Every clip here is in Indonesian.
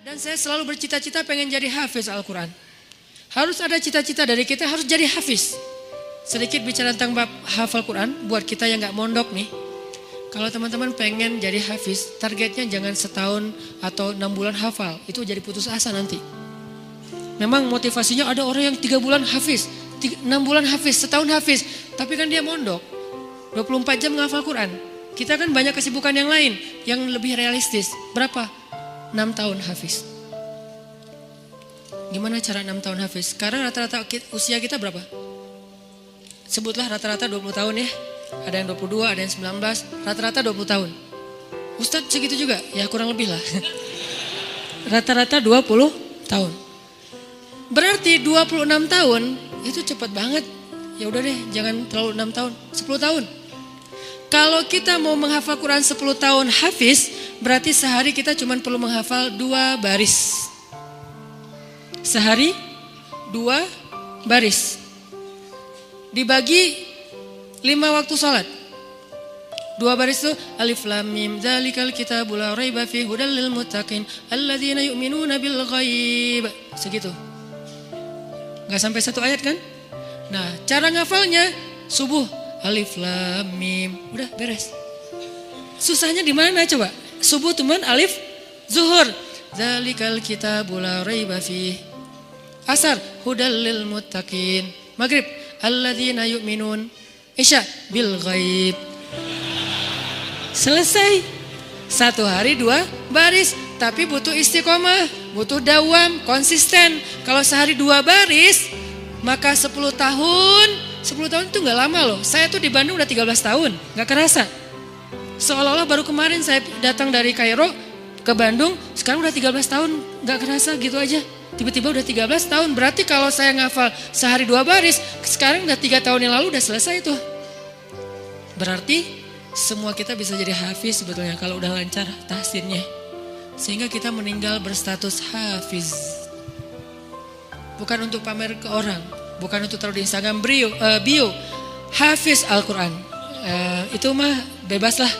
Dan saya selalu bercita-cita pengen jadi hafiz Al-Quran. Harus ada cita-cita dari kita, harus jadi hafiz. Sedikit bicara tentang bab hafal Quran, buat kita yang gak mondok nih. Kalau teman-teman pengen jadi hafiz, targetnya jangan setahun atau 6 bulan hafal. Itu jadi putus asa nanti. Memang motivasinya ada orang yang 3 bulan hafiz, 6 bulan hafiz, setahun hafiz. Tapi kan dia mondok, 24 jam menghafal Quran. Kita kan banyak kesibukan yang lain, yang lebih realistis. Berapa? 6 tahun hafiz. Gimana cara 6 tahun hafiz? Sekarang rata-rata usia kita berapa? Sebutlah rata-rata 20 tahun ya. Ada yang 22, ada yang 19, rata-rata 20 tahun. Ustadz segitu juga? Ya kurang lebih lah. Rata-rata 20 tahun. Berarti 26 tahun itu cepat banget. Ya udah deh, jangan terlalu 6 tahun, 10 tahun. Kalau kita mau menghafal Quran 10 tahun hafiz, berarti sehari kita cuma perlu menghafal 2 baris. Sehari 2 baris. Dibagi 5 waktu sholat. 2 baris itu alif lam mim dzalikal kitabul la raiba fihi hudal lil muttaqin alladzina yu'minuna bil ghaib. Segitu. Enggak sampai 1 ayat kan? Nah, cara ngafalnya subuh alif lam mim, udah beres. Susahnya di mana coba? Subuh teman alif, zuhur dzalikal kitabul la raiba fihi. Asar hudal lil muttaqin. Maghrib alladzina yu'minun. Isya bil ghaib. Selesai. 1 hari 2 baris. Tapi butuh istiqomah, butuh dawam, konsisten. Kalau sehari 2 baris, maka 10 tahun. 10 tahun itu gak lama loh. Saya tuh di Bandung udah 13 tahun, gak kerasa. Seolah-olah baru kemarin saya datang dari Kairo ke Bandung, sekarang udah 13 tahun, gak kerasa gitu aja. Tiba-tiba udah 13 tahun, berarti kalau saya ngafal sehari 2 baris, sekarang udah 3 tahun yang lalu udah selesai tuh. Berarti semua kita bisa jadi hafiz sebetulnya kalau udah lancar tahsinnya. Sehingga kita meninggal berstatus hafiz. Bukan untuk pamer ke orang, bukan untuk taruh di Instagram bio, hafiz Al-Quran. Itu mah bebas lah,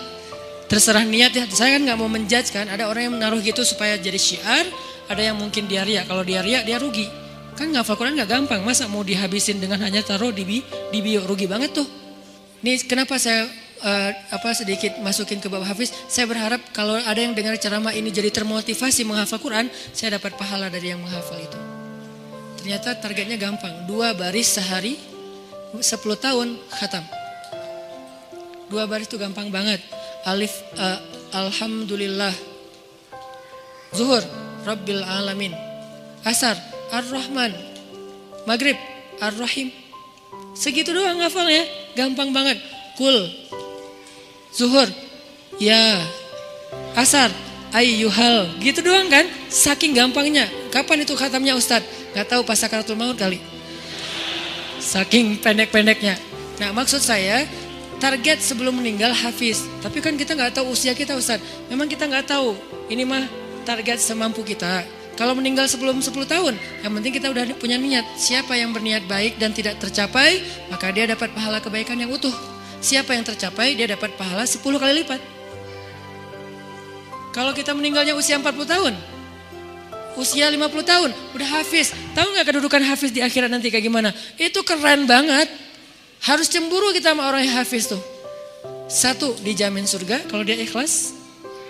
terserah niat ya. Saya kan gak mau menjudge kan, ada orang yang menaruh gitu supaya jadi syiar. Ada yang mungkin dia riak, kalau dia riak dia rugi. Kan ngafal Quran gak gampang, masa mau dihabisin dengan hanya taruh di bio, rugi banget tuh. Ini kenapa saya sedikit masukin ke bab hafiz. Saya berharap kalau ada yang dengar ceramah ini jadi termotivasi menghafal Quran, saya dapat pahala dari yang menghafal itu. Ternyata targetnya gampang, 2 baris sehari, 10 tahun khatam. 2 baris itu gampang banget. Alif, alhamdulillah. Zuhur, Rabbil alamin. Asar, Ar-Rahman. Maghrib, Ar-Rahim. Segitu doang ngafalnya, gampang banget. Kul, zuhur, ya. Asar, ayyuhal. Gitu doang kan, saking gampangnya. Kapan itu khatamnya Ustadz? Gak tahu pas sakaratul maut kali. Saking pendek-pendeknya. Nah maksud saya, target sebelum meninggal hafiz. Tapi kan kita gak tahu usia kita Ustadz. Memang kita gak tahu. Ini mah target semampu kita. Kalau meninggal sebelum 10 tahun, yang penting kita udah punya niat. Siapa yang berniat baik dan tidak tercapai, maka dia dapat pahala kebaikan yang utuh. Siapa yang tercapai, dia dapat pahala 10 kali lipat. Kalau kita meninggalnya usia 40 tahun, usia 50 tahun, udah hafiz. Tahu gak kedudukan hafiz di akhirat nanti kayak gimana? Itu keren banget. Harus cemburu kita sama orang yang hafiz tuh. 1, dijamin surga, kalau dia ikhlas,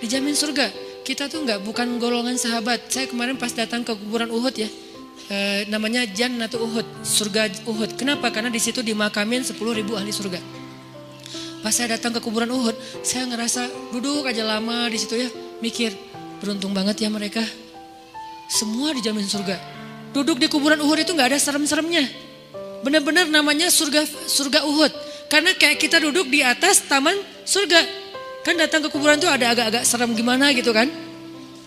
dijamin surga. Kita tuh bukan golongan sahabat. Saya kemarin pas datang ke kuburan Uhud ya, namanya Jannatul Uhud, surga Uhud. Kenapa? Karena di situ dimakamin 10.000 ahli surga. Pas saya datang ke kuburan Uhud, saya ngerasa duduk aja lama di situ ya, mikir beruntung banget ya mereka. Semua dijamin surga. Duduk di kuburan Uhud itu nggak ada serem-seremnya. Benar-benar namanya surga Uhud. Karena kayak kita duduk di atas taman surga. Kan datang ke kuburan tuh ada agak-agak serem gimana gitu kan.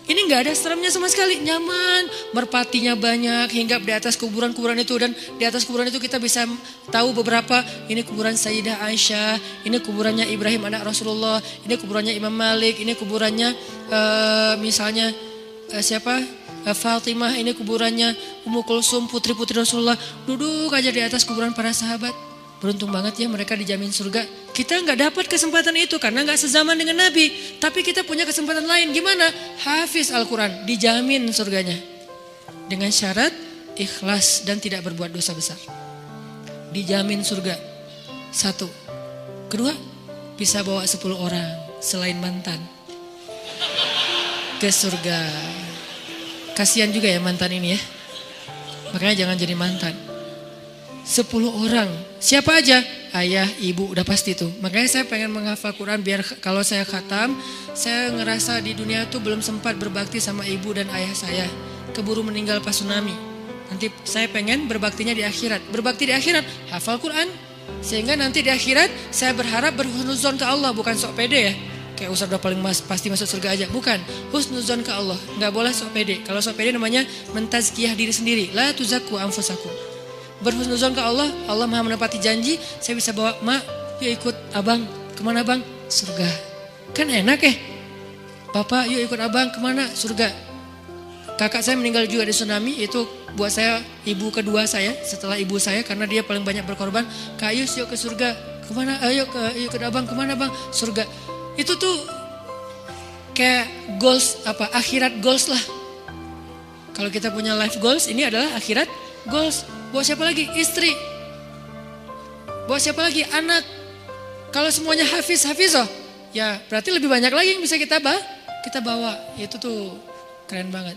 Ini gak ada seremnya sama sekali, nyaman. Merpatinya banyak hingga di atas kuburan-kuburan itu. Dan di atas kuburan itu kita bisa tahu beberapa. Ini kuburan Sayyidah Aisyah, ini kuburannya Ibrahim anak Rasulullah, ini kuburannya Imam Malik, ini kuburannya misalnya Fatimah, ini kuburannya Ummu Kulsum, putri-putri Rasulullah. Duduk aja di atas kuburan para sahabat. Beruntung banget ya mereka dijamin surga. Kita nggak dapat kesempatan itu karena nggak sezaman dengan Nabi. Tapi kita punya kesempatan lain. Gimana? Hafiz Al-Quran, dijamin surganya. Dengan syarat ikhlas dan tidak berbuat dosa besar. Dijamin surga. 1. Kedua, bisa bawa 10 orang selain mantan ke surga. Kasihan juga ya mantan ini ya. Makanya jangan jadi mantan. 10 orang. Siapa aja? Ayah, ibu, udah pasti tuh. Makanya saya pengen menghafal Quran biar kalau saya khatam, saya ngerasa di dunia tuh belum sempat berbakti sama ibu dan ayah saya. Keburu meninggal pas tsunami. Nanti saya pengen berbaktinya di akhirat. Berbakti di akhirat, hafal Quran. Sehingga nanti di akhirat saya berharap berhusnuzon ke Allah, bukan sok pede ya. Kayak Ustaz udah paling pasti masuk surga aja. Bukan, husnuzon ke Allah. Nggak boleh sok pede. Kalau sok pede namanya mentazkiyah diri sendiri. La tuzakku anfusakum. Berhusnuzon ke Allah, Allah maha menepati janji. Saya bisa bawa, mak, yuk ikut abang. Kemana bang? Surga. Kan enak ya. Bapak, yuk ikut abang, kemana? Surga. Kakak saya meninggal juga di tsunami. Itu buat saya ibu kedua saya setelah ibu saya, karena dia paling banyak berkorban. Kak Yus, yuk ke surga. Kemana? Ayo ke abang, kemana bang? Surga. Itu tuh kayak goals, akhirat goals lah. Kalau kita punya life goals, ini adalah akhirat goals. Buat siapa lagi? Istri. Buat siapa lagi? Anak. Kalau semuanya hafizoh, ya berarti lebih banyak lagi yang bisa kita bawa. Itu tuh keren banget.